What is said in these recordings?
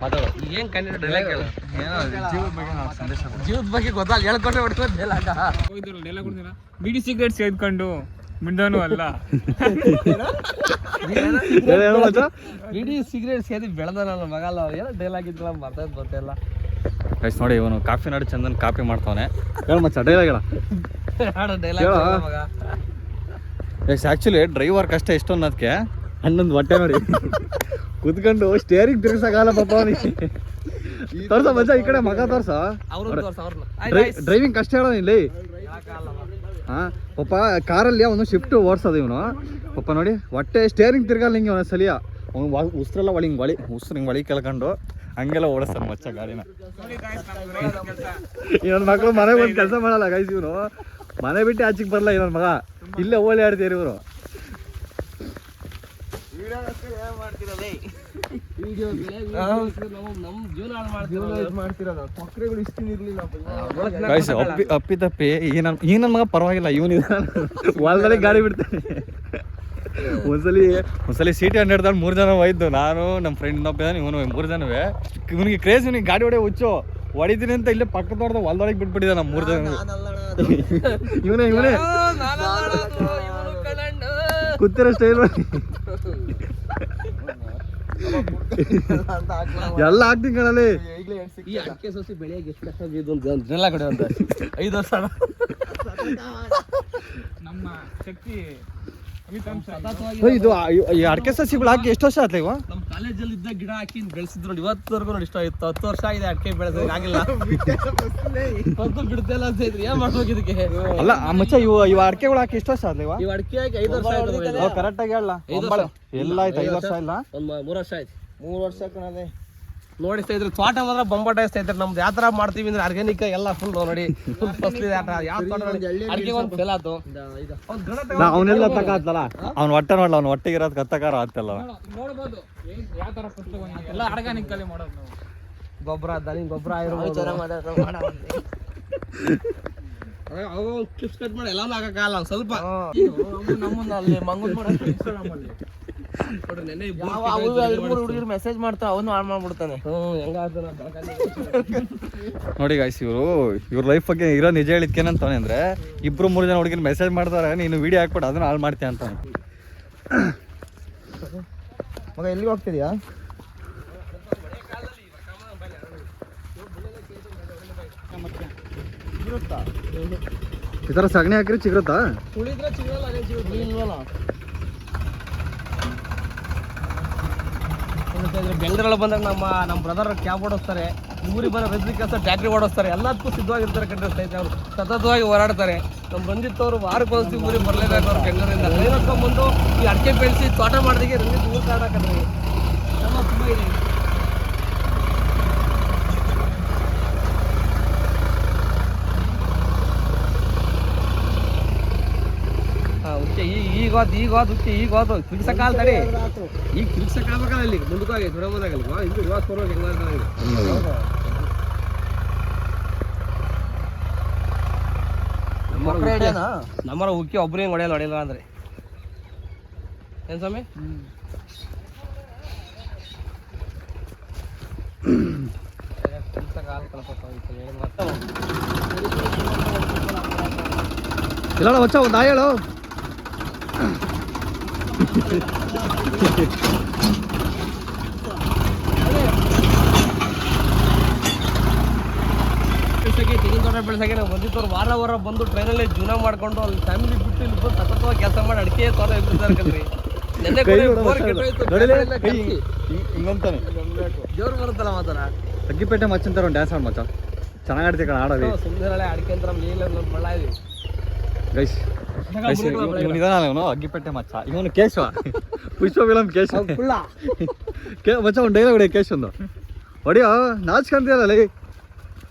ಮಾತಾಡೋ ಏನ್ ಕಂಡಿದ್ದು ಡೈಲಾಗ್ ಹೇಳು. ಜೀವದ ಬಗ್ಗೆ ಗೊತ್ತಲ್ಲ ಹೇಳ್ಕೊಂಡ್ರೆ ಹೊಡ್ಕೊಂಡು ಡೈಲಾಗ ಬಿಡಿ ಸಿಗರೇಟ್ ಸೇದ್ಕೊಂಡು ಮುಂದನು ಅಲ್ಲ ಬಿಡಿ ಸಿಗರೇಟ್ ಸೇದಿ ಬೆಳೆದ ನನ್ನ ಮಗಲ್ಲ ಏನೋ ಡೈಲಾಗ್ ಇದ್ರಲ್ಲ ಮಾತಾಡ್ ಗೊತ್ತಿಲ್ಲ. ಗೈಸ್ ನೋಡಿ ಇವನು ಕಾಫಿ ನಾಡು ಚಂದನ್ ಕಾಪಿ ಮಾಡ್ತಾವನೆ. ಹೇಳ ಮಚ್ಚ ಡೈಲಾಗ್ ಹೇಳ. ಡೈಲಾಗ್ ಮಗ. ಗೈಸ್ ಆಕ್ಚುಲಿ ಡ್ರೈವರ್ ಕಷ್ಟ ಎಷ್ಟು ಅನ್ನೋದಕ್ಕೆ ಹನ್ನೊಂದು ಹೊಟ್ಟೆ ನೋಡಿ ಕುತ್ಕೊಂಡು ಸ್ಟೇರಿಂಗ್ ತಿರ್ಗಿಸಕ್ಕಾಗಲ್ಲ ಪಾಪ ಅವನಿಗೆ. ತೋರ್ಸ ಮಜಾ ಈ ಕಡೆ ಮಗ ತೋರ್ಸ. ಡ್ರೈವಿಂಗ್ ಕಷ್ಟ ಹೇಳೋ ಇಲ್ಲಿ. ಹಾ ಪಾಪ ಕಾರಲ್ಲಿ ಅವನು ಶಿಫ್ಟ್ ಓಡಿಸೋದು ಇವನು ಪಾಪ ನೋಡಿ ಹೊಟ್ಟೆ ಸ್ಟೇರಿಂಗ್ ತಿರ್ಗಲ್ಲ ಹಿಂಗೆ ಅವನ ಸಲಿಯ ಅವ್ನು ಉಸ್ರೆಲ್ಲ ಒಳಿ ಕೇಳ್ಕೊಂಡು ಹಂಗೆಲ್ಲ ಓಡಿಸ್ತಾನೆ ಮಚ್ಚ ಗಾಡಿನ. ಇನ್ನೊಂದು ಮಕ್ಕಳು ಮನೆಗೆ ಒಂದು ಕೆಲಸ ಮಾಡಲ್ಲ ಗೈಸ್. ಇವನು ಮನೆ ಬಿಟ್ಟು ಆಚೆಗೆ ಬರಲ್ಲ ಇನ್ನೊಂದು ಮಗ ಇಲ್ಲೇ ಓಲಿ ಆಡ್ತೀರಿ ಇವರು. ಅಪ್ಪಿ ಈ ನನ್ನ ಮಗ ಪರವಾಗಿಲ್ಲ ಇವನು ಹೊಲದಲ್ಲಿ ಗಾಡಿ ಬಿಡ್ತಾನೆ. ಒಂದ್ಸಲಿ ಸಿಟಿ 100 3 ಜನ ಹೋಯ್ತು. ನಾನು ನಮ್ಮ ಫ್ರೆಂಡ್ ಇನ್ನೊಬ್ಬ ಇವನು 3 ಜನವೇ. ಇವನಿಗೆ ಕ್ರೇಜ್ ಇವನಿಗೆ ಗಾಡಿ ಹೊಡೆ ಹುಚ್ಚು ಹೊಡಿತೀನಿ ಅಂತ ಇಲ್ಲೇ ಪಕ್ಕದ ಹೊಡೆದ ಹೊಲದೊಳಗೆ ಬಿಟ್ಬಿಟ್ಟಿದ್ದ ನಮ್ಮ 3 ಜನ. ಇವನೇ ಕೂತಿರೋ ಸ್ಟೈಲ್ ಎಲ್ಲ ಆಗ್ತೀನಿ ಕಣಲ್ಲಿ. ಈ ಅಡಿಕೆ ಸೋಸಿ ಬೆಳೆಯಾಗಿ ಎಷ್ಟು ಕಷ್ಟ ಬಿದ್ದು ಅಂತ 5 ವರ್ಷ ನಮ್ಮ ಶಕ್ತಿ ಇದು ಈ ಅಡಿಕೆ ಸಸಿಗಳು ಹಾಕಿ ಎಷ್ಟು ವರ್ಷ ಆಯ್ತು ಇವ? ನಮ್ಮ ಕಾಲೇಜಲ್ಲಿ ಇದ್ದ ಗಿಡ ಹಾಕಿ ಬೆಳೆಸಿದ್ರು ನೋಡಿ. ಇವತ್ತವರೆಗೂ ನೋಡಿ ಇಷ್ಟ ಆಯ್ತು. 10 ವರ್ಷ ಆಗಿದೆ ಅಡಿಕೆ ಬೆಳೆಸೋಕೆ ಆಗಿಲ್ಲ. ಬಿಡ್ತಿಲ್ಲ ಅಂತ ಇದ್ರಿ ಏನ್ ಮಾಡ್ಬೇಕು ಇದಕ್ಕೆ? ಅಲ್ಲ ಮಚ್ಚ ಇವ ಅಡಿಕೆಗಳು ಹಾಕಿ ಎಷ್ಟು ವರ್ಷ ಆಯ್ತು ಇವ? ಇವ್ ಅಡಿಕೆ ಹಾಕಿ 5 ವರ್ಷ ಆಯ್ತು. ಕರೆಕ್ಟ್ ಆಗಿ ಹೇಳ. ಎಲ್ಲ ಆಯ್ತು 5 ವರ್ಷ ಇಲ್ಲ ಒಂದು 3 ವರ್ಷ ಆಯ್ತು. 3 ವರ್ಷ ಕಣದೆ ನೋಡಿಸ್ತಾ ಇದ್ರು. ತೋಟ ಮಾತ್ರ ಬೊಂಬಾಟ ಇಸ್ತಾ ಇದ್ರು. ನಮ್ದು ಯಾವ ತರ ಮಾಡ್ತೀವಿ ಅಂದ್ರೆ ಆರ್ಗ್ಯಾನಿಕ್ ಎಲ್ಲ ಫುಲ್ ನೋಡಿ ಫುಲ್ ಫಸ್ಲಿದೆ. ಯಾವ ತೋಟ ಅಡಿಕೆ ಒಂದು ಫೇಲ್ ಆಯ್ತು. ಅವನೆಲ್ಲ ತಗತ್ತಲ್ಲ ಅವ್ನ ಹೊಟ್ಟೆ ನೋಡ್ಲ ಅವ್ನ ಹೊಟ್ಟೆಗೆ ಇರೋದು ಕತ್ತಕಾರ ಆಗ್ತಲ್ಲ. ನೋಡ್ಬೋದು ಯಾವ ತರ ಫಸ್ಟ್ ಎಲ್ಲ ಆರ್ಗಾನಿಕ್ ಅಲ್ಲಿ ಮಾಡೋದು ನಾವು. ಗೊಬ್ಬರ ದನಿ ಗೊಬ್ಬರ ಅವಾಗ ಕ್ಲಿಪ್ಸ್ ಕಟ್ ಮಾಡಿ ಎಲ್ಲಾನು ಹಾಕಕ್ಕಾಗಲ್ಲ. ಸ್ವಲ್ಪ ನಮ್ಮನ್ನ ಅಲ್ಲಿ ಮಂಗನ್ ಹುಡುಗರು ಮೆಸೇಜ್ ಮಾಡ್ತಾವ ಅವನು ಆನ್ ಮಾಡ್ಬಿಡ್ತಾನೆ. ನೋಡಿ ಗಾಯ್ಸ್ ಇವ್ರ ಲೈಫ್ ಬಗ್ಗೆ ಇರೋ ನಿಜ ಹೇಳಿದ್ಕೇನಂತಾನೆ ಅಂದ್ರೆ 2-3 ಜನ ಹುಡುಗಿನ ಮೆಸೇಜ್ ಮಾಡ್ತಾರೆ ನೀನು ವಿಡಿಯೋ ಹಾಕ್ಬಿಟ್ಟು ಅದನ್ನ ಹಾಳು ಮಾಡ್ತೀಯ ಅಂತ. ಮಗ ಎಲ್ಲಿಗೆ ಹೋಗ್ತಿದ್ಯಾ? ಈ ಥರ ಸಗಣಿ ಹಾಕಿರಿ ಚಿಗುರುತ್ತಾ? ಬೆಂಗಳೂರಲ್ಲಿ ಬಂದಾಗ ನಮ್ಮ ಬ್ರದರ್ ಕ್ಯಾಬ್ ಓಡಿಸ್ತಾರೆ. ಊರಿಗೆ ಬಂದ ರೈತರಿಗೆ ಕೆಲಸ ಟ್ಯಾಕ್ಟ್ರಿ ಓಡಿಸ್ತಾರೆ. ಎಲ್ಲದಕ್ಕೂ ಸಿದ್ಧವಾಗಿರ್ತಾರೆ ಕಂಡ್ರೆ ಸ್ನೇಹಿತರು. ಸತತವಾಗಿ ಹೋರಾಡ್ತಾರೆ. ನಮ್ಮ ಬಂದಿತ್ತವರು ವಾರಕ್ಕೊಂದ್ಸಿ ಊರಿಗೆ ಬರಲೇಬೇಕು. ಅವ್ರು ಬೆಂಗಳೂರಿಂದ ಬಂದು ಈ ಅಡಿಕೆ ಬೆಳೆಸಿ ತೋಟ ಮಾಡಿದಾಗೆ ರಂಜಿತ್ ಊರು ಕಾಡಕಂದ್ರೆ ನಮ್ಮ ತುಂಬ ಇದೆ. ಈಗ ತಿರ್ಗ್ಸಕ್ಕಾಲ್ ತಡಿ. ಈಗ ತಿರ್ಗ್ಸಕ್ಕಾಗಲ್ಲ ಇಲ್ಲಿ ಮುಂದಕ್ಕಾಗಿ ದೊಡ್ಡದಾಗಲ್ವಾ ಇದು ಇವಾಗ ನಮ್ಮರ ಉಕ್ಕಿ ಒಬ್ರು ಹಿಂಗೆ ಹೊಡೆಯಲ್ಲ ಅಂದ್ರೆ ಏನ್ ಸ್ವಾಮಿ? ಇಲ್ಲ ವಚ್ಚ ಒಂದು ಹೇಳು. ತೆಂಗಿನ ತೋಟ ಬೆಳೆಸಾಗೆ ನಾವು ಬಂದಿದ್ದವ್ರು ವಾರ ಬಂದು ಟ್ರೈನಲ್ಲಿ ಜೀವನ ಮಾಡ್ಕೊಂಡು ಅಲ್ಲಿ ಫ್ಯಾಮಿಲಿ ಬಿಟ್ಟು ಇಲ್ಲಿ ಬಂದು ಸತತವಾಗಿ ಕೆಲಸ ಮಾಡಿ ಅಡಿಕೆ ತೋಟ ಇರ್ತಾರೆ. ಹಿಂಗಂತಾನೆ ಜೋರು ಬರುತ್ತಲ್ಲ ಮಾತಾಡ. ಅಗ್ಗಿಪೇಟೆ ಮಚ್ಚಂತಾರ ಒಂದು ಡ್ಯಾನ್ಸ್ ಆಡ್ ಮಚ್ಚ ಚೆನ್ನಾಗಿ ಆಡ್ತೀವಿ ಕಣ ಆಡೋದು. ಸುಮ್ಮನೆ ಅಡಿಕೆ ಅಂತ ನಮ್ಮ ಬಳ್ಳ ಇದೀವಿ ಗೈಸ್. ಇವನು ಅಗ್ಗಿಪೇಟೆ ಮಚ್ಚ ಇವನು ಕೇಶವ ಪುಷ್ಪ ಫಿಲಂ ಕೇಶವ ಮಚ್ಚ ಒಂದು ಡೈಲಾಗ್ ಹೊಡಿಯ ಕೇಶ್ ಒಂದು ಹೊಡಿಯೋ ನಾಚ್ಕೊಂತೀಯಲ್ಲ.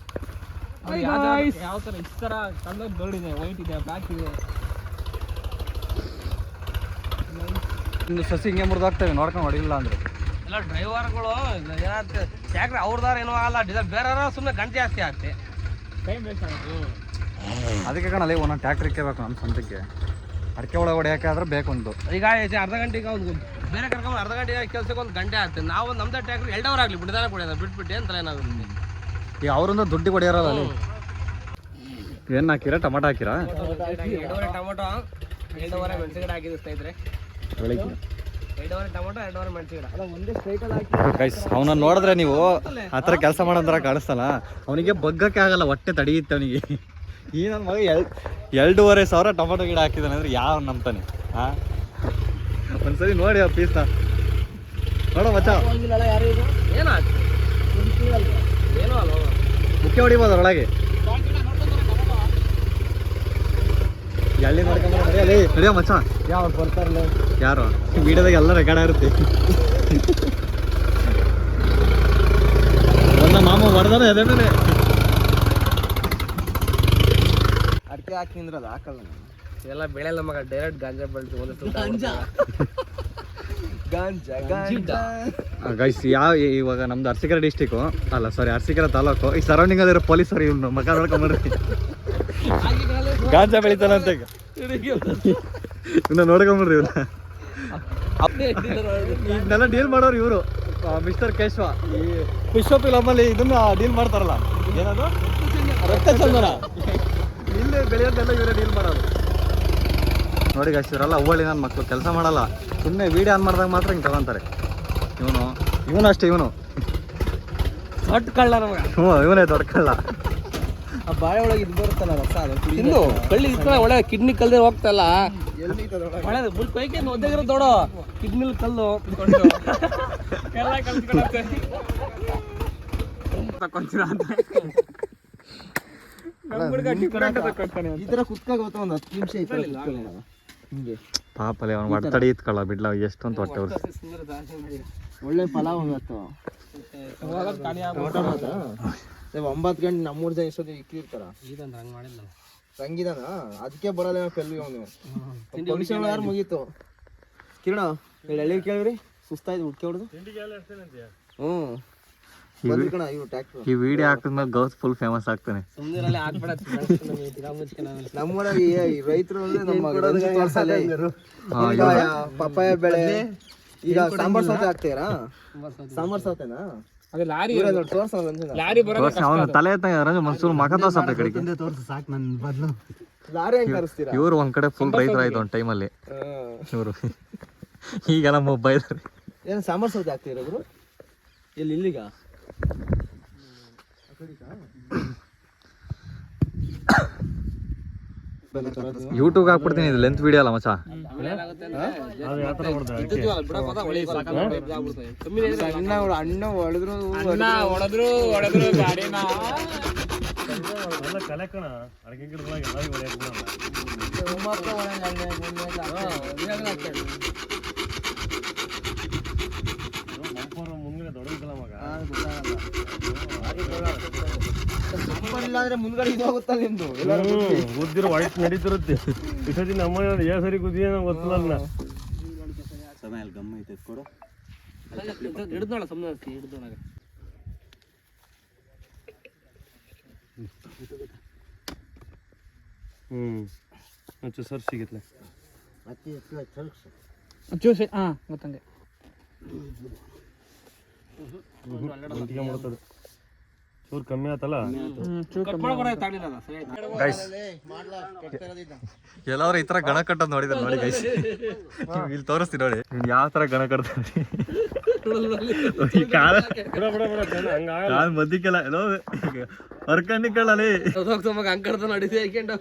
ಯಾವ ತರ ಇಷ್ಟ ಕಲ್ಲರ್ ಬರ್ಡ್ ಇದೆ, ವೈಟ್ ಇದೆ, ಬ್ಲಾಕ್ ಇದೆ. ಇನ್ನು ಸಸಿ ಹಿಂಗೆ ಮುರಿದಾಗ್ತೇವೆ ನೋಡ್ಕೊಂಡು ಹೊಡಿಲ್ಲ ಅಂದ್ರೆ. ಎಲ್ಲ ಡ್ರೈವರ್ಗಳು ಏನಾಗ್ತದೆ ಯಾಕ್ರೆ ಅವ್ರದಾರ ಏನೋ ಆಗಲ್ಲ ಡೀಸೆಲ್ ಬೇರೆ ಸುಮ್ಮನೆ ಗಂಟೆ ಜಾಸ್ತಿ ಆಗ್ತದೆ. ಟೈಮ್ ವೇಸ್ಟ್ ಆಗುತ್ತೆ. ಅದಕ್ಕೆ ಕಣಲ್ಲಿ ಒಂದೊಂದು ಟ್ಯಾಕ್ಟ್ರಿಗೆ ಬೇಕು ನಮ್ಮ ಸ್ವಂತಕ್ಕೆ. ಅಡಿಕೆ ಒಳಗೆ ಹೊಡೆಯೋಕೆ ಆದ್ರೆ ಬೇಕೊಂದು. ಈಗ ಅರ್ಧ ಗಂಟೆಗೆ ಒಂದು ಬೇರೆ ಕರ್ಕೊಂಡು ಅರ್ಧ ಗಂಟೆ ಕೆಲಸಕ್ಕೆ 1 ಗಂಟೆ ಆಗ್ತದೆ. ನಾವು ನಮ್ದೇ ಟ್ಯಾಕ್ಟ್ರಿ 2 ಅವರ್ ಆಗಲಿ ಬಿಡ್ದಾನೆ ಕೊಡೋದು ಬಿಟ್ಬಿಟ್ಟು ಏನು ತಲೆ ನಾವು ಈಗ ಅವರೊಂದು ದುಡ್ಡು ಕೊಡಿಯಾರಲ್ಲ ಅಲ್ಲಿ. ಏನು ಹಾಕಿರಾ? ಟೊಮಾಟೊ ಹಾಕಿರಾ? 2.5 ಟೊಮೊಟೊ 2.5 ಮೆಣಸಿನಕಾಯಿ ಹಾಕಿದ್ದು ಸ್ನೇಹಿತರೆ. 2.5 ಟೊಮೊಟೊ 2.5 ಮೆಣಸಿನಕಾಯಿ ಒಂದೇ ಸ್ಟ್ರೈಟಲ್ಲಿ ಹಾಕಿ ಗೈಸ್ ಅವನ ನೋಡಿದ್ರೆ ನೀವು ಆ ಥರ ಕೆಲಸ ಮಾಡೋದ್ರ ಕಾಣಿಸ್ತಲ್ಲ, ಅವನಿಗೆ ಬಗ್ಗಕ್ಕೆ ಆಗಲ್ಲ, ಹೊಟ್ಟೆ ತಡೆಯುತ್ತೆ ಅವನಿಗೆ. ಈ ನನ್ನ ಮಗ 2,500 ಟೊಮಾಟೊ ಗಿಡ ಹಾಕಿದ್ದಾನೆ ಅಂದರೆ ಯಾವ ನಂಬ್ತಾನೆ? ಹಾಂ, ಒಂದ್ಸರಿ ನೋಡಿ ಆ ಪೀಸ್ನ ನೋಡೋ ಮಚ್ಚ. ಏನೋ ಏನೋ ಅಲ್ಲ ಮುಖ್ಯ ಹೊಡಿಬೋದು ಒಳಗೆ. ಎಳ್ಳಿ ನಡಿಯೋ ಮಚ್ಚ. ಯಾವ ಬರ್ತಾರಲ್ಲ ಯಾರು ವಿಡಿಯೋದಾಗ ಎಲ್ಲ ರೆಕಾರ್ಡ್ ಆಗಿರುತ್ತೆ. ನನ್ನ ಮಾಮ ಹೊಡೆದಾನೆ ಅದೇ ಮೇಲೆ. ಅಡಿಕೆ ಹಾಕಿ ನಿಂದ್ರಲ್ಲ ಹಾಕಲ್ಲ ನಾನು. ಎಲ್ಲ ಬೆಳೆಯಲ್ಲ ಮಗ, ಡೈರೆಕ್ಟ್ ಗಾಂಜಾ ಬೆಳೆದು ಗೈಸ್ ಇವಾಗ ನಮ್ದು ಅರಸೀಕೆರೆ ಡಿಸ್ಟಿಕ್ಕು ಅಲ್ಲ ಸಾರಿ ಅರಸೀಕೆರೆ ತಾಲೂಕು. ಈ ಸರೌಂಡಿಂಗ್ ಅಲ್ಲಿರೋ ಪೊಲೀಸರು ಇವ್ನು ಮಗ ನೋಡ್ಕೊಂಬರ್ರಿ. ಗಾಂಜಾ ಬೆಳಿತಾನಂತೆ ಇವನ್ನ ನೋಡ್ಕೊಂಬರ್ರಿ. ಇವ್ನ ಇದನ್ನೆಲ್ಲ ಡೀಲ್ ಮಾಡೋರು ಇವರು ಮಿಸ್ಟರ್ ಕೇಶವ. ಈ ಫಿಶ್ ಫಿಲಮಲ್ಲಿ ಇದನ್ನ ಡೀಲ್ ಮಾಡ್ತಾರಲ್ಲ, ಏನದು ರಕ್ತ ಚಂದನ, ಇಲ್ಲಿ ಬೆಳೆಯೋದೆಲ್ಲ ಇವರೇ ಡೀಲ್ ಮಾಡೋದು. ನೋಡಿ ಗೈಸ್ ಇವರೆಲ್ಲ ಹೂವಳ್ಳಿ ನನ್ನ ಮಕ್ಕಳು, ಕೆಲಸ ಮಾಡಲ್ಲ, ಸುಮ್ಮನೆ ವೀಡಿಯೋ ಆನ್ ಮಾಡಿದಾಗ ಮಾತ್ರ ಹಿಂಗೆ ತಗೊಂತಾರೆ. ಇವನು ಅಷ್ಟೇ, ಇವನು ದೊಡ್ಡ ಕಳ್ಳ ನಮಗ. ಇವನೇ ದೊಡ್ಡ ಕಳ್ಳ. ಆ ಬಾಳೆ ಒಳಗೆ ಇದು ಬರುತ್ತಲ್ಲ ರಸ, ಅದು ಇನ್ನು ಕಳ್ಳಿ ಇಸ್ಕೊಳ್ಳ ಒಳ್ಳೆ ಕಿಡ್ನಿ ಕಲ್ದೇ ಹೋಗ್ತಲ್ಲ. ಎಲ್ಲಿ ಒಳ್ಳೆದು ಮುಲ್ ಕೈಗೆ ಒದ್ದಾಗಿರೋ ದೊಡ್ಡ ಕಿಡ್ನಿಲ್ ಕಲ್ಲು ಎಲ್ಲ ಕಲ್ಸ್ಕೊಳತ್ತೆ. ಈ ತರ ಕುತ್ಕಾಗ ಹೋಗ್ತಾ ಒಂದು 10 ನಿಮಿಷ ಹಿಂಗೆ ಪಾಪಲೆ ಅವ್ನು ಒಡ್ತಡಿ ಇತ್ಕೊಳ್ಳ ಬಿಡ್ಲ ಎಷ್ಟೊಂತ ಹೊಟ್ಟೆ ಅವ್ರು. ಒಳ್ಳೆ ಪಲಾವ್ ಇವತ್ತು 9 ಗಂಟೆ ನಮ್ಮೂರ್ ಜನ ಇಷ್ಟೊತ್ತಿಗೆ ಇಕ್ಕಿರ್ತಾರ. ಹಂಗ್ ಮಾಡಿಲ್ಲ ಸಂಗೀತನ ಅದಕ್ಕೆ ಬರಲ್ಲ ಪೆಲ್ವಿ ಅವನು. ಫಂಕ್ಷನ್ ಯಾರು ಮುಗೀತು. ಕಿರಣ ಎಳ್ಳಿ ಕೇಳಿವ್ರಿ ಸುಸ್ತಾಯ್ತು ಹುಡ್ಕೆ ಹೊಡೆದು. ಬಂದ್ಕಣ ಇವು ಟ್ಯಾಕ್ಟ್ರು. ಈ ವಿಡಿಯೋ ಹಾಕಿದ್ಮೇಲೆ ಗೌಸ್ ಫುಲ್ ಫೇಮಸ್ ಆಗ್ತಾನೆ. ಸುಮ್ಮನೆ ಹಾಕ್ಬೇಡ ನಮ್ಮೂರಾಗ ಈ ರೈತರು ಅಂದ್ರೆ ನಮ್ಮ ತೋರ್ಸಲ್ಲ. ಈಗ ಪಪ್ಪಾಯ ಬೆಳೆ, ಈಗ ಸಾಂಬಾರ್ ಸೌತೆ ಹಾಕ್ತೀರಾ? ಸಾಂಬಾರ್ ಸೌತೆನಾ? ಅದು ಲಾರಿ ತೋರ್ಸಲ್ಲ. ಲಾರಿ ಬರೋದು ಅವನ ತಲೆ ಮನ್ಸೂರು ಮಗ ತೋರ್ಸಪ್ಪ ಕಡೆಗೆ. ಲಾರಿ ಹೆಂಗ್ ಕರೆಸ್ತೀರಾ? ಇವ್ರು ಒಂದ್ ಕಡೆ ಫುಲ್ ರೈತರಾಯ್ತು ಒಂದ್ ಟೈಮಲ್ಲಿ ಇವರು. ಈಗೆಲ್ಲ ಮೊಬೈಲ್ ಏನು ಸಾಂಬಾರ್ ಸೌತೆ ಹಾಕ್ತೀರಾ ಗುರು? ಇಲ್ಲಿಗ ಯೂಟ್ಯೂಬ್ ಹಾಕ್ಬಿಡ್ತೀನಿ, ಇದು ಲೆಂತ್ ವಿಡಿಯೋ ಅಲ್ಲ ಮಚ್ಚ. ಅಣ್ಣ ಹೊಡೆದ್ರು ಗಾಡಿನ ಅಂದ್ರೆ ಮುಂದ್ಗಡೆ ಇದು ಹೋಗುತ್ತಲ್ಲ ನಿಮ್ದು. ಗುದ್ದಿರೋ ವಯಸ್ಸು ನಡೀತಿರುತ್ತೆ. ಈ ಸತಿ ನಮ್ಮ ಸರಿ ಗುದ್ದಿಯ ಗೊತ್ತಿಲ್ಲ. ಸಮಯ ಅಲ್ಲಿ ಗಮ್ಮ ಐತೆ ಕೊಡು. ಹಿಡಿದೋಳ ಸುಮ್ಮನೆ ಹಿಡಿದೋಳಾಗ ಸರ್ ಸಿಗತ್ಲೆ ಅತಿ ಜ್ಯೂಸ್ ಗೊತ್ತಂಗೆ ಮಾಡ್ತದೆ. ಚೂರು ಕಮ್ಮಿ ಆತಲ್ಲ. ಎಲ್ಲಾರು ಈ ತರ ಗಣ ಕಟ್ಟೋದ್ ನೋಡಿದ್ರೆ ನೋಡಿ ಗೈಸ್, ಇಲ್ಲಿ ತೋರಿಸ್ತೀನಿ ನೋಡಿ ಯಾವ ತರ ಗಣ ಕಟ್ತಾರೆ. ಮದ್ದಿಕ್ಕೆಲ್ಲ ಎಲ್ಲೋ ಹೊರ್ಕಂಡಿಕ್ಕಲ್ಲಿ ಅಂಕಡ್ದ ನಡೀತಿ ಹಾಕೊಂಡು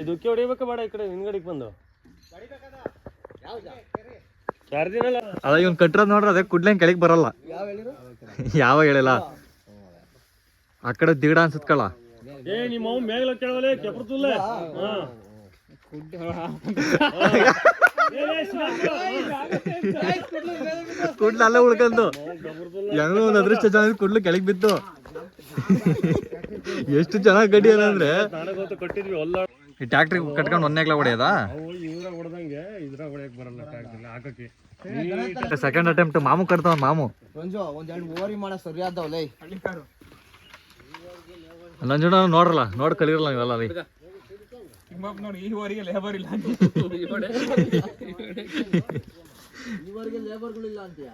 ಇದು ಉಕ್ಕಿ ಹೊಡಿಬೇಕಾ ಬೇಡ? ಈ ಕಡೆ ಹಿಂದ್ಗಡೆಗೆ ಬಂದು ಚಾರ್ಜಿನಲ್ಲ ಅದ ಇವ್ನ್ ಕಟ್ಟಿರೋದ್ ನೋಡ್ರ ಅದೇ ಕುಡ್ಲೇನ್ ಕೆಳಗ್ ಬರಲ್ಲ. ಯಾವ ಹೇಳಿಲ್ಲ ಆ ಕಡೆ ದಿಗಡ ಅನ್ಸತ್ಕಳ. ಏ ನಿಮ್ಮ ಮೇಗಲ ಕೆಳವಲೆ ಕೆಪ್ರತುಲ್ಲ ಕುಡ್ಲ ಅಲ್ಲೇ ಉಳ್ಕಂದು ಹೆಂಗ ಒಂದ್ ಅದೃಷ್ಟ ಚೆನ್ನಾಗಿ ಕುಡ್ಲು ಕೆಳಗ್ ಬಿದ್ದು. ಎಷ್ಟು ಚೆನ್ನಾಗಿ ಗಡಿ ಅಂದ್ರೆ ಕಟ್ಟಿದ್ವಿ ಹೊಲ್ಲ. ಈ ಟ್ಯಾಕ್ಟ್ರಿ ಕಟ್ಕೊಂಡು ಒಂದೇಗ್ಲ ಹೊಡೆಯದ. ಇವ್ರಾಗ ಹೊಡೆದಂಗೆ ಇದ್ರಾಗ ಹೊಡೆಯಕ್ ಬರಲ್ಲ ಟ್ಯಾಕ್ಟ್ರಿ ಹಾಕಕ್ಕೆ. ಸೆಕೆಂಡ್ ಅಟೆಂಪ್ಟ್ ಮಾಮು ಕಟ್ತಾವ. ಮಾಮು ರಂಜು ಒಂದೆರಡು ಓವರಿ ಮಾಡ ಸರಿಯಾದವಲ್ಲ. ನಂಜುಣ ನೋಡ್ರಲ್ಲ, ನೋಡ್ ಕಲಿರಲ್ಲ ನೀವೆಲ್ಲ ಅಲ್ಲಿ. ತಿಮ್ಮಪ್ಪ ನೋಡಿ ಈವರೆಗೆ ಲೇಬರ್ ಇಲ್ಲ ಇವರಿಗೆ ಲೇಬರ್ಗಳಿಲ್ಲ ಅಂತೀಯ?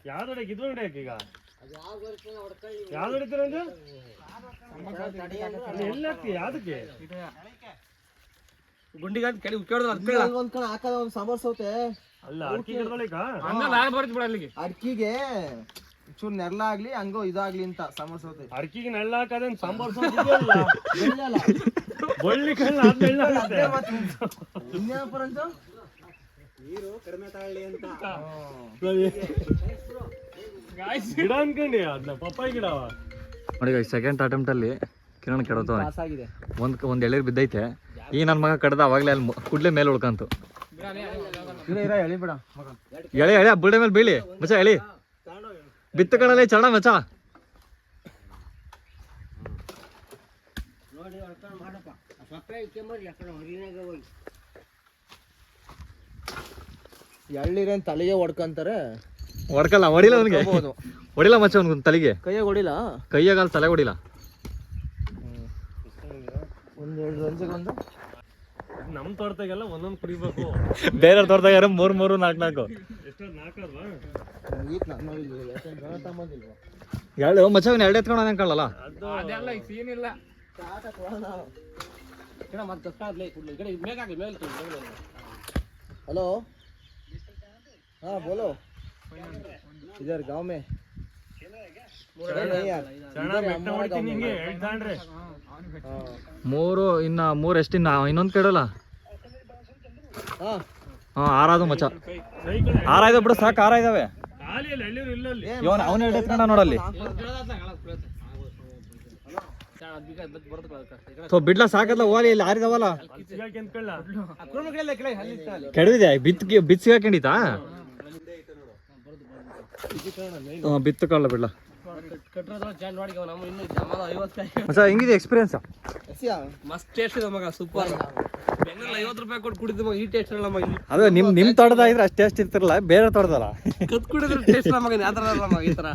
ಯಾವ್ದು ಗಿದ್ದು ಹೊಡಿಯಕ್ಕೆ ಈಗ ಯಾವ್ದು ಹೊಡಿತೀರಂದ್ರೆ ಎಲ್ಲಿ ಹಾಕ್ತೀಯ ಯಾವ್ದಕ್ಕೆ? ಗುಂಡಿಗಂತ ಕೆಳಗೆ ಉಕ್ಕಿಡ್ದು ಅದ್ ಒಂದ್ ಕಣ ಹಾಕದ ಒಂದ್ ಸಾಂಬಾರ್ ಸೌತೆ ಅಲ್ಲ ಅಕ್ಕಿ ಗಿಡದೊಳಗ ನಾನು ಬರ್ತಿ ಬಿಡ ಅಲ್ಲಿಗೆ ಅಡ್ಕಿಗೆ ಚೂರ್ ನೆರಳ ಆಗ್ಲಿ ಹಂಗೋ ಇದಾಗ್ಲಿ ಅಂತ ಸಾಂಬಾರ್ ಸೌತೆ. ಅರ್ಕಿಗೆ ನೆಳ್ಳ ಹಾಕದೇನ್ ಸಾಂಬಾರ್ ಬಳ್ಳಿ ಕಳ್ಳ ಇನ್ನೇನ ಪರಂಜ ಗಿಡ ಅನ್ಕೊಂಡಿ ಅದನ್ನ ಪಪ್ಪಾಯಿ ಗಿಡ ನೋಡಿ ಸೆಕೆಂಡ್ ಅಟೆಂಪ್ಟ್ ಅಲ್ಲಿ ಕಿರಣ್ ಕೆಡೋತವನೆ. ಪಾಸ್ ಆಗಿದೆ. ಒಂದ್ ಎಳೀರ್ ಬಿದ್ದೈತೆ. ಈ ನನ್ನ ಮಗ ಕಡ್ದ ಅವಾಗ್ಲೇ ಅಲ್ಲಿ ಕುಡ್ಲೆ ಮೇಲೆ ಉಳ್ಕಂತು. ಎಳಿ ಬಿಡ ಎಳೆ ಎಳೆ ಬುಲ್ಡೆ ಮೇಲೆ ಬೀಳಿ ಮಚ ಎಳಿ ಬಿತ್ತ ಕಡಲೆ ಚರಣ ಮಚ. ಎಳ್ಳಿರೇನ್ ತಲೆಗೆ ಹೊಡ್ಕಂತಾರೆ. ಹೊಡ್ಕಲ್ಲ ಹೊಡಿಲ್ಲ ಅವನಿಗೆ, ಹೊಡಿಲ್ಲ ಮಚ್ಚ ಅವ್ನಿಗೆ ತಲೆಗೆ, ಕೈಯಾಗ ಹೊಡಿಲ್ಲ, ಕೈಯಾಗಲ್ಲ ತಲೆ ಹೊಡಿಲ್ಲ. ಒಂದೆರಡು ರಂಜಿಗೊಂದು ನಮ್ ತೋಟದಾಗೆಲ್ಲ ಒಂದೊಂದ್ ಕುಡಿಬೇಕು. ಬೇರೆ ತೋಟದಾಗ ಮೂರ್ ನಾಲ್ಕು ಎಷ್ಟೋ ನಾಲ್ಕಲ್ವಾ? ಎರಡು ಮಚ್ಚ ಅವ್ನು ಎರಡು ಎತ್ಕೊಂಡು ಅನ್ಕೊಳ್ಳಲ್ಲ. ಅದೆಲ್ಲ ಈಗ ಸೀನ್ ಇಲ್ಲ. हेलो हाँ बोलो इधर गांव में नहीं यार ಮೂರು ಇನ್ನ ಮೂರು ಎಷ್ಟಿನ್ನ ಇನ್ನೊಂದು ಕೇಳಲ್ಲ. ಹಾ ಆರಾದು ಮಚ್ಚ, ಆರಾಯ್ದು ಬಿಡು ಸಾಕು, ಆರಾಯ್ದವೆ. ಅವನು ಎರಡು ಎತ್ಕೊಂಡ ನೋಡಲ್ಲಿ. ಸೊ ಬಿಡ್ಲಾ ಸಾಕಲ್ಲ ಓಲಿ ಇಲ್ಲಿ ಆರಿದವಲ್ಲ ಕೆಡವಿದೆ ಬಿತ್ ಸಿಗಾಕೊಂಡಿತಾ ಬಿತ್ತು ಕಳ್ಳ ಬಿಡ್ಲಾ ಮಚ್ಚ. ಹೆಂಗಿದೆ ಎಕ್ಸ್ಪೀರಿಯನ್ಸ್? ಮಸ್ತ್ ಟೇಸ್ಟ್ ಇದೆ ಮಗ, ಸೂಪರ್. ಬೆಂಗಳೂರಲ್ಲಿ 50 ರೂಪಾಯಿ ಕೊಟ್ಟು ಕುಡಿದ ಮಗ ಈ ಟೇಸ್ಟ್ ಇಲ್ಲ ಮಗ. ಅದು ನಿಮ್ ತೋಟದ ಇದ್ರೆ ಅಷ್ಟು ಟೇಸ್ಟ್ ಇರ್ತಿರಲ್ಲ, ಬೇರೆ ತೋಟದಲ್ಲ ಕತ್ ಕುಡಿದ್ರೆ ಟೇಸ್ಟ್ ಇಲ್ಲ ಮಗ. ಯಾವ ತರ ಅಲ್ಲ ಮಗ ಈ ತರ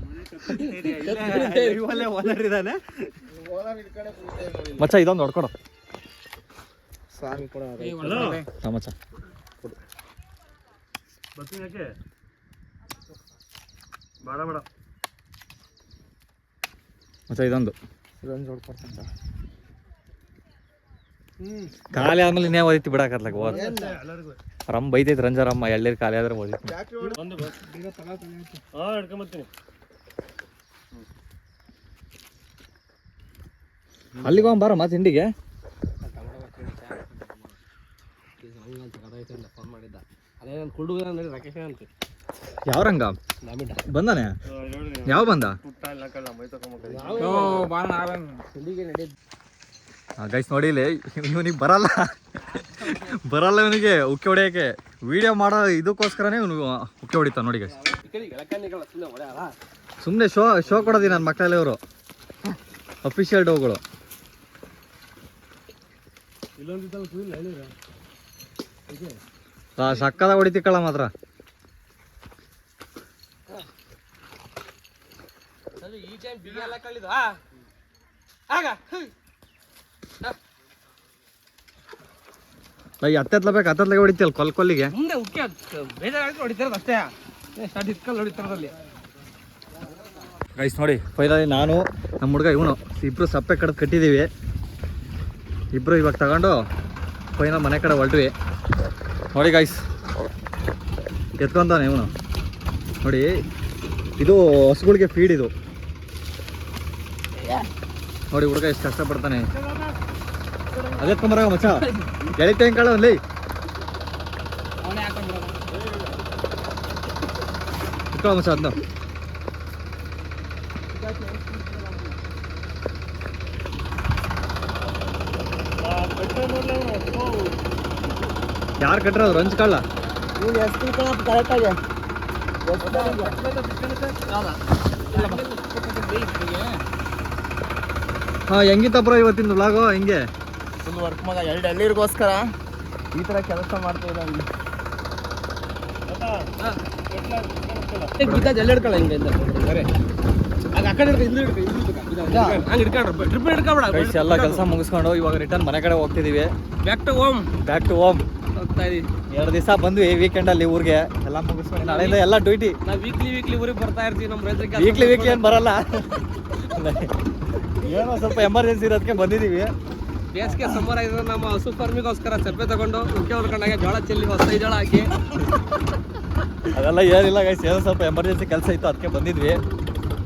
ಇದಾನೆ ಮಚ್ಚ. ಇದೊಂದು ಹೊಡ್ಕೊಡು ಮಚ್ಚ. ಮಚ್ಚ ಇದೊಂದು ಖಾಲಿ ಆದ್ಮೇಲೆ ಇನ್ನೇ ಓದಿತ್ತು ಬಿಡಾಕತ್ಲಕ ರಮ್ ಬೈತೈತಿ ರಂಜಾರಮ್ಮ ಎಳ್ಳೀರ್ ಖಾಲಿ ಆದ್ರೆ ಓದಿತ್ತು. ಅಲ್ಲಿಗೆ ಹೋಗ್ ಬಾರ ಮತ್ತೆ ಹಿಂಡಿಗೆ. ಫೋನ್ ಮಾಡಿದ್ದ ಅದೇ ನಾನು ಕುಡುಗ ರಾಕೇಶ್ ಅಂತ ಯಾವ ರಂಗ ಬಂದಾನೆ? ಯಾವ ಬಂದ ಗೈಸ್? ನೋಡಿ ಇಲ್ಲಿ ಇವನಿಗೆ ಬರಲ್ಲ ಇವನಿಗೆ ಉಕ್ಕೆ ಹೊಡೆಯಕ್ಕೆ. ವಿಡಿಯೋ ಮಾಡೋ ಇದಕ್ಕೋಸ್ಕರನೇ ಇವನು ಉಕ್ಕೆ ಹೊಡಿತಾವ ನೋಡಿ ಗೈಸ್. ಸುಮ್ಮನೆ ಶೋ ಕೊಡೋದಿ ನನ್ನ ಮಕ್ಕಳಲ್ಲಿ ಇವರು ಅಫಿಷಿಯಲ್ ಡೋಗಳು. ಸಕ್ಕದ ಹೊಡಿತಿಕ್ಕಳ ಮಾತ್ರ. ಈ ಟೈಮ್ ಬಿಗಿ ಎಲ್ಲ ಕಳ್ಳಿದ ಆಗ ಹತ್ತತ್ಲಾಗ ಹೊಡಿತಿಯಲ್ಲ ಕೊಲ್ಲಿಗೆ. ಮುಂದೆ ಉಕ್ಕೆ ಬೇಜಾರಾಗಿ ಹೊಡಿತಿರೋದು ಅಷ್ಟೇ. ಸ್ಟಾರ್ಟ್ ಇಟ್ಕಲ್ಲಿ ಹೊಡಿತಿರೋದಲ್ಲಿ ಗೈಸ್ ನೋಡಿ ಫೈನಲಿ ನಾನು ನಮ್ಮ ಹುಡುಗ ಇವನು ಇಬ್ರು ಸಪ್ಪೆ ಕಡ್ದು ಕಟ್ಟಿದ್ದೀವಿ. ಇಬ್ರು ಇವಾಗ ತಗೊಂಡು ಫೈನಲ್ ಮನೆ ಕಡೆ ಹೊರಟ್ವಿ. ನೋಡಿ ಗೈಸ್ ಎತ್ಕೊಂತಾನೆ ಇವನು. ನೋಡಿ ಇದು ಹಸುಗಳಿಗೆ ಫೀಡ್ ಇದು. ನೋಡಿ ಹುಡುಗ ಎಷ್ಟು ಕಷ್ಟಪಡ್ತಾನೆ. ಅದೇ ಎತ್ಕೊಂಬರ ಮಚ್ಚ, ಎಳಿತ ಹೆಂಗ್ ಅಲ್ಲಿ ಇಟ್ಕೊಳ್ಳೋ ಮಚ್ಚ ಅದನ್ನ. ಯಾರು ಕಟ್ಟಿರೋದು ರಂಜ್ ಕಳ್ಳ? ಕರೆಕ್ಟಾಗಿ ಹಾಂ ಹೆಂಗಿತ್ತಪ್ಪ ಇವತ್ತಿನ ವ್ಲಾಗು? ಹಿಂಗೆ ಫುಲ್ ವರ್ಕ್ ಮಗ. ಎಳ್ಳೀರಿಗೋಸ್ಕರ ಈ ಥರ ಕೆಲಸ ಮಾಡ್ತಾ ಇದ್ದಾವೆ. ಜಲ್ಲೆ ಹಿಡ್ಕೊಳ್ಳ ಹಿಂಗೆ ಆಗ ಆ ಕಡೆ ಹಿಡ್ಕೊ, ಇಲ್ಲಿ ಹಿಡ್ಕೊ, ಇಲ್ಲಿ ಹಿಡ್ಕೊ. ಹಂಗೆ ಹಿಡ್ಕೊಂಡ್ರು ಟ್ರಿಪ್ ಹಿಡ್ಕೊಬೇಡ. ಗೈಸ್ ಎಲ್ಲ ಕೆಲಸ ಮುಗಿಸ್ಕೊಂಡು ಇವಾಗ ರಿಟರ್ನ್ ಮನೆ ಕಡೆ ಹೋಗ್ತಿದೀವಿ. ಬ್ಯಾಕ್ ಟು ಹೋಮ್ ಹೋಗ್ತಾ ಇದೀವಿ. 2 ದಿವಸ ಬಂದ್ವಿ ವೀಕೆಂಡಲ್ಲಿ ಊರಿಗೆ ಎಲ್ಲ ಮುಗಿಸ್ಕೊಂಡು ನಾಳೆಯಿಂದ ಎಲ್ಲ ಡ್ಯೂಟಿ. ನಾವು ವೀಕ್ಲಿ ಊರಿಗೆ ಬರ್ತಾ ಇರ್ತೀವಿ ನಮ್ಮ ರೈತರಿಗೆ. ವೀಕ್ಲಿ ಏನು ಬರಲ್ಲ, ಏನೋ ಸ್ವಲ್ಪ ಎಮರ್ಜೆನ್ಸಿ ಇರೋದಕ್ಕೆ ಬಂದಿದ್ದೀವಿ. ಬೇಸಿಗೆ ಸಮ್ಮರ್ ಆಗಿದ್ರೆ ನಮ್ಮ ಹಸು ಫಾರ್ಮಿಗೋಸ್ಕರ ಸಪ್ಪೆ ತಗೊಂಡು ಉಕ್ಕೆ ಹೊಲ್ಕೊಂಡಾಗ ಜೋಳ ಚೆಲ್ಲಿ ಹೊಸ ಜೋಳ ಹಾಕಿ ಅದೆಲ್ಲ ಏನಿಲ್ಲ ಗೈಸ್, ಏನೋ ಸ್ವಲ್ಪ ಎಮರ್ಜೆನ್ಸಿ ಕೆಲಸ ಇತ್ತು ಅದಕ್ಕೆ ಬಂದಿದ್ವಿ.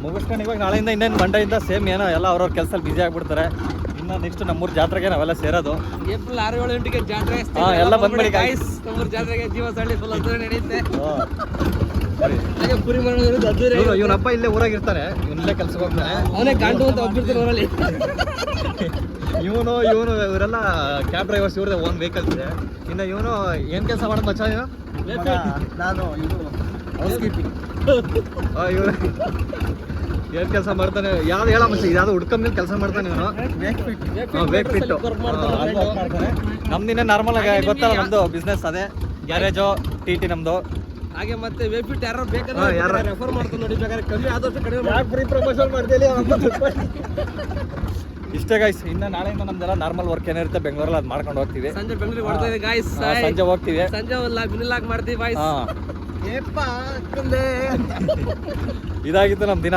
ಮುಗಿಸ್ಕೊಂಡು ಇವಾಗ ನಾಳೆಯಿಂದ ಇನ್ನೇನು ಮಂಡೆಯಿಂದ ಸೇಮ್ ಏನೋ ಎಲ್ಲ ಅವ್ರವ್ರ ಕೆಲಸದಲ್ಲಿ ಬಿಜಿ ಆಗ್ಬಿಡ್ತಾರೆ. ಇನ್ನು ನೆಕ್ಸ್ಟ್ ನಮ್ಮೂರು ಜಾತ್ರೆಗೆ ನಾವೆಲ್ಲ ಸೇರೋದು. ಏಪ್ರಿಲ್ 6, 7 ಗಂಟೆಗೆ ಜಾತ್ರೆ. ಎಲ್ಲ ಬಂದ್ಬಿಡಿ ಗಾಯ್ಸ್, ನಮ್ಮೂರು ಜಾತ್ರೆಗೆ ಜೀವ ಸಳ್ಳಿ ಫುಲ್ ಅದ್ದೂರಿ ನಡೆಯುತ್ತೆ. ಸರಿ, ಹಾಗೆ ಪುರಿ ಮಾಡೋದು ಅದ್ದೂರಿ. ಇವನಪ್ಪ ಇಲ್ಲೇ ಊರಾಗಿರ್ತಾನೆ, ಇವನಲ್ಲೇ ಕೆಲ್ಸಕ್ಕೆ ಹೋಗ್ತಾನೆ. ಅವನೇ ಕಾಂಟು ಅಂತ ಒಬ್ಬಿರ್ತಾನೆ ಊರಲ್ಲಿ. ಇವನು ಇವರೆಲ್ಲ ಕ್ಯಾಬ್ ಡ್ರೈವರ್ಸ್, ಇವ್ರದೇ ಓನ್ ವೆಹಿಕಲ್ಸ್ ಇದೆ. ಇನ್ನು ಇವನು ಏನು ಕೆಲಸ ಮಾಡೋದು ಮಚ್ಚ? ನಾನು ಇದು ಇವ್ರು ಏನು ಕೆಲಸ ಮಾಡ್ತಾನೆ? ಯಾವ್ದು ಹೇಳ ಮಚ್ಚ, ಇದಾದ್ರು ಹುಡ್ಕೊಂಡ್ ಕೆಲಸ ಮಾಡ್ತಾನೆ ಇವನು. ವೇಕ್ ಫಿಟ್ಟು ನಮ್ದಿನ್ನೇ ನಾರ್ಮಲ್ ಆಗಿ ಗೊತ್ತಲ್ಲ, ನಮ್ದು ಬಿಸ್ನೆಸ್ ಅದೇ, ಗ್ಯಾರೇಜು ಟಿ ನಮ್ದು. ಹಾಗೆ ಮತ್ತೆ ವೆಬ್ಸೈಟ್ ಯಾರು ಯಾರು ಬೇಕಾದ್ರೆ ರೆಫರ್ ಮಾಡ್ಕೊಂಡು ನೋಡಿ, ಬೇಕಾದ್ರೆ ಕಮ್ಮಿ ಆದಷ್ಟು ಕಡಿಮೆ ಫ್ರೀ ಪ್ರಮೋಷನ್ ಮಾಡ್ತೀವಿ. ಇಷ್ಟೇ ಗೈಸ್. ಇನ್ನು ನಾಳೆಯಿಂದ ನಮ್ದೆಲ್ಲ ನಾರ್ಮಲ್ ವರ್ಕ್ ಏನಿರುತ್ತೆ ಬೆಂಗಳೂರಲ್ಲಿ ಅದು ಮಾಡ್ಕೊಂಡು ಹೋಗ್ತೀವಿ. ಸಂಜೆ ಬೆಂಗಳೂರಿಗೆ ಹೊಡ್ತಾ ಇದೆ ಗಾಯ್ಸ್. ಸಂಜೆ ಹೋಗ್ತೀವಿ. ಸಂಜೆ ಮಿನಿಲಾಗ್ ಮಾಡ್ತೀವಿ ಬಾಯ್ಸ್. ಇದಾಗಿತ್ತು ನಮ್ಮ ದಿನ.